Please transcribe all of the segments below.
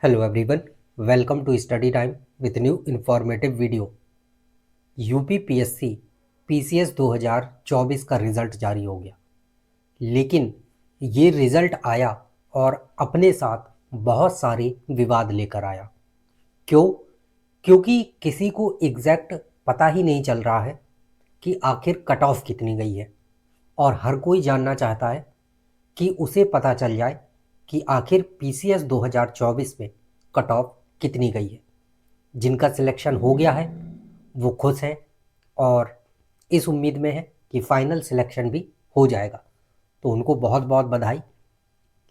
Hello everyone, welcome to study time with new informative video. UP PSC PCS 2024 का result जारी हो गया, लेकिन ये रिज़ल्ट आया और अपने साथ बहुत सारे विवाद लेकर आया। क्यों? क्योंकि किसी को एग्जैक्ट पता ही नहीं चल रहा है कि आखिर कट ऑफ कितनी गई है, और हर कोई जानना चाहता है कि उसे पता चल जाए कि आखिर पीसीएस 2024 में कट ऑफ कितनी गई है। जिनका सिलेक्शन हो गया है वो खुश हैं और इस उम्मीद में है कि फाइनल सिलेक्शन भी हो जाएगा, तो उनको बहुत बहुत बधाई।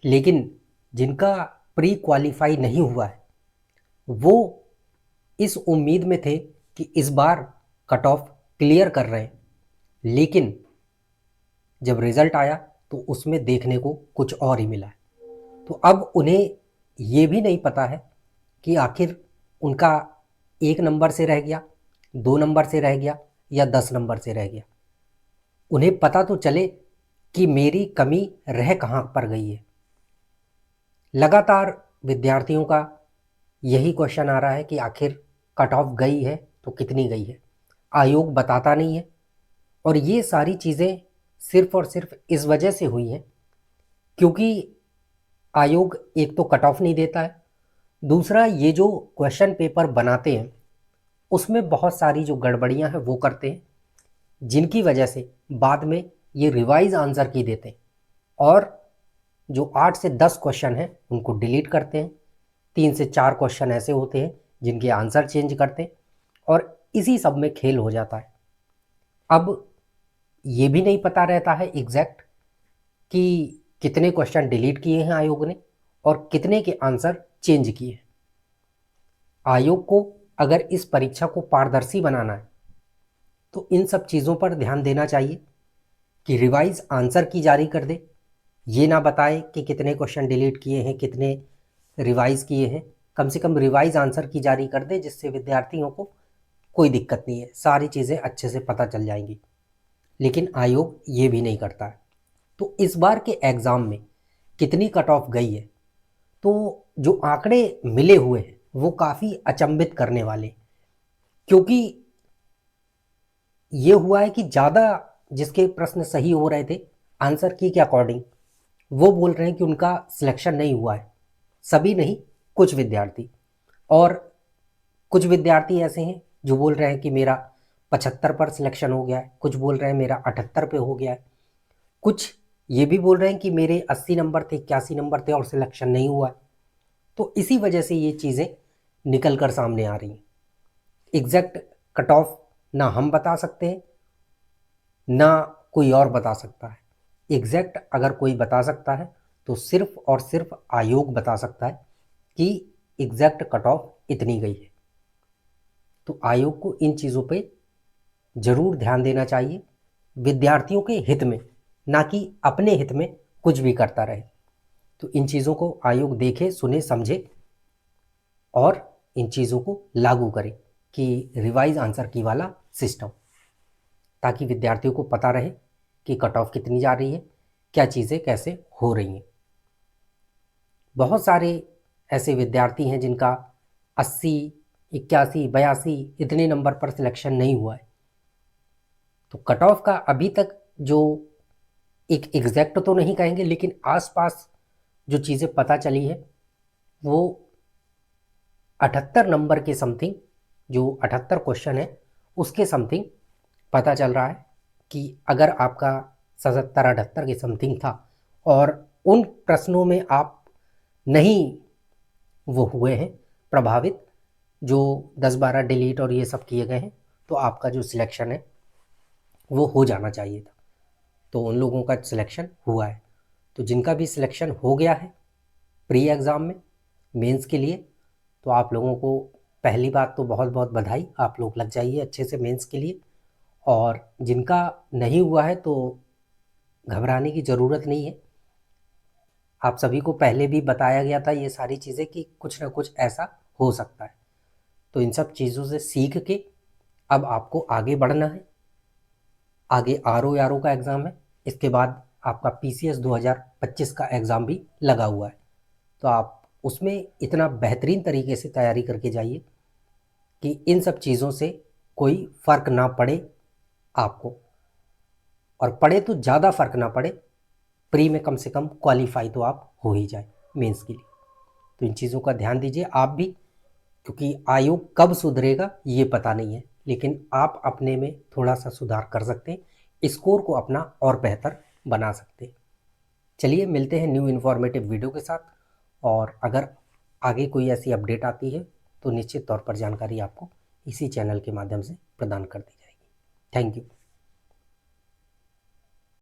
लेकिन जिनका प्री क्वालिफाई नहीं हुआ है वो इस उम्मीद में थे कि इस बार कट ऑफ क्लियर कर रहे हैं, लेकिन जब रिज़ल्ट आया तो उसमें देखने को कुछ और ही मिला है। तो अब उन्हें ये भी नहीं पता है कि आखिर उनका 1 नंबर से रह गया, 2 नंबर से रह गया या 10 नंबर से रह गया। उन्हें पता तो चले कि मेरी कमी रह कहाँ पर गई है। लगातार विद्यार्थियों का यही क्वेश्चन आ रहा है कि आखिर कट ऑफ गई है तो कितनी गई है। आयोग बताता नहीं है, और ये सारी चीज़ें सिर्फ और सिर्फ इस वजह से हुई हैं क्योंकि आयोग एक तो कट ऑफ नहीं देता है, दूसरा ये जो क्वेश्चन पेपर बनाते हैं उसमें बहुत सारी जो गड़बड़ियां हैं वो करते हैं, जिनकी वजह से बाद में ये रिवाइज आंसर की देते हैं और जो 8 से 10 क्वेश्चन हैं उनको डिलीट करते हैं। 3 से 4 क्वेश्चन ऐसे होते हैं जिनके आंसर चेंज करते हैं, और इसी सब में खेल हो जाता है। अब ये भी नहीं पता रहता है एग्जैक्ट कि कितने क्वेश्चन डिलीट किए हैं आयोग ने और कितने के आंसर चेंज किए हैं। आयोग को अगर इस परीक्षा को पारदर्शी बनाना है तो इन सब चीज़ों पर ध्यान देना चाहिए कि रिवाइज आंसर की जारी कर दे, ये ना बताए कि कितने क्वेश्चन डिलीट किए हैं, कितने रिवाइज किए हैं। कम से कम रिवाइज आंसर की जारी कर दे, जिससे विद्यार्थियों को कोई दिक्कत नहीं है, सारी चीज़ें अच्छे से पता चल जाएंगी। लेकिन आयोग ये भी नहीं करता है। तो इस बार के एग्ज़ाम में कितनी कट ऑफ गई है, तो जो आंकड़े मिले हुए हैं वो काफ़ी अचंभित करने वाले, क्योंकि ये हुआ है कि ज़्यादा जिसके प्रश्न सही हो रहे थे आंसर की के अकॉर्डिंग, वो बोल रहे हैं कि उनका सिलेक्शन नहीं हुआ है। सभी नहीं, कुछ विद्यार्थी। और कुछ विद्यार्थी ऐसे हैं जो बोल रहे हैं कि मेरा 75 पर सिलेक्शन हो गया है, कुछ बोल रहे हैं मेरा 78 पे हो गया है, कुछ ये भी बोल रहे हैं कि मेरे 80 नंबर थे, 81 नंबर थे और सिलेक्शन नहीं हुआ है। तो इसी वजह से ये चीज़ें निकल कर सामने आ रही हैं। एग्जैक्ट कट ऑफ ना हम बता सकते हैं ना कोई और बता सकता है। एग्जैक्ट अगर कोई बता सकता है तो सिर्फ और सिर्फ आयोग बता सकता है कि एग्जैक्ट कट ऑफ इतनी गई है। तो आयोग को इन चीज़ों पे ज़रूर ध्यान देना चाहिए, विद्यार्थियों के हित में, ना कि अपने हित में कुछ भी करता रहे। तो इन चीज़ों को आयोग देखे, सुने, समझे और इन चीज़ों को लागू करे कि रिवाइज आंसर की वाला सिस्टम, ताकि विद्यार्थियों को पता रहे कि कट ऑफ कितनी जा रही है, क्या चीज़ें कैसे हो रही हैं। बहुत सारे ऐसे विद्यार्थी हैं जिनका 80, 81, 82 इतने नंबर पर सिलेक्शन नहीं हुआ है। तो कट ऑफ का अभी तक जो एक एग्जैक्ट तो नहीं कहेंगे, लेकिन आसपास जो चीज़ें पता चली है वो 78 नंबर के समथिंग, जो 78 क्वेश्चन है उसके समथिंग पता चल रहा है कि अगर आपका 77, 78 के समथिंग था और उन प्रश्नों में आप नहीं वो हुए हैं प्रभावित, जो 10-12 डिलीट और ये सब किए गए हैं, तो आपका जो सिलेक्शन है वो हो जाना चाहिए था। तो उन लोगों का सिलेक्शन हुआ है। तो जिनका भी सिलेक्शन हो गया है प्री एग्ज़ाम में मेंस के लिए, तो आप लोगों को पहली बात तो बहुत बहुत बधाई, आप लोग लग जाइए अच्छे से मेंस के लिए। और जिनका नहीं हुआ है तो घबराने की ज़रूरत नहीं है। आप सभी को पहले भी बताया गया था ये सारी चीज़ें कि कुछ ना कुछ ऐसा हो सकता है। तो इन सब चीज़ों से सीख के अब आपको आगे बढ़ना है। आगे RO का एग्ज़ाम है, इसके बाद आपका PCS 2025 का एग्ज़ाम भी लगा हुआ है, तो आप उसमें इतना बेहतरीन तरीके से तैयारी करके जाइए कि इन सब चीज़ों से कोई फ़र्क ना पड़े आपको, और पड़े तो ज़्यादा फ़र्क ना पड़े, प्री में कम से कम क्वालिफाई तो आप हो ही जाए मेंस के लिए। तो इन चीज़ों का ध्यान दीजिए आप भी, क्योंकि आयोग कब सुधरेगा ये पता नहीं है, लेकिन आप अपने में थोड़ा सा सुधार कर सकते हैं, स्कोर को अपना और बेहतर बना सकते हैं। चलिए मिलते हैं न्यू इन्फॉर्मेटिव वीडियो के साथ, और अगर आगे कोई ऐसी अपडेट आती है तो निश्चित तौर पर जानकारी आपको इसी चैनल के माध्यम से प्रदान कर दी जाएगी। Thank you.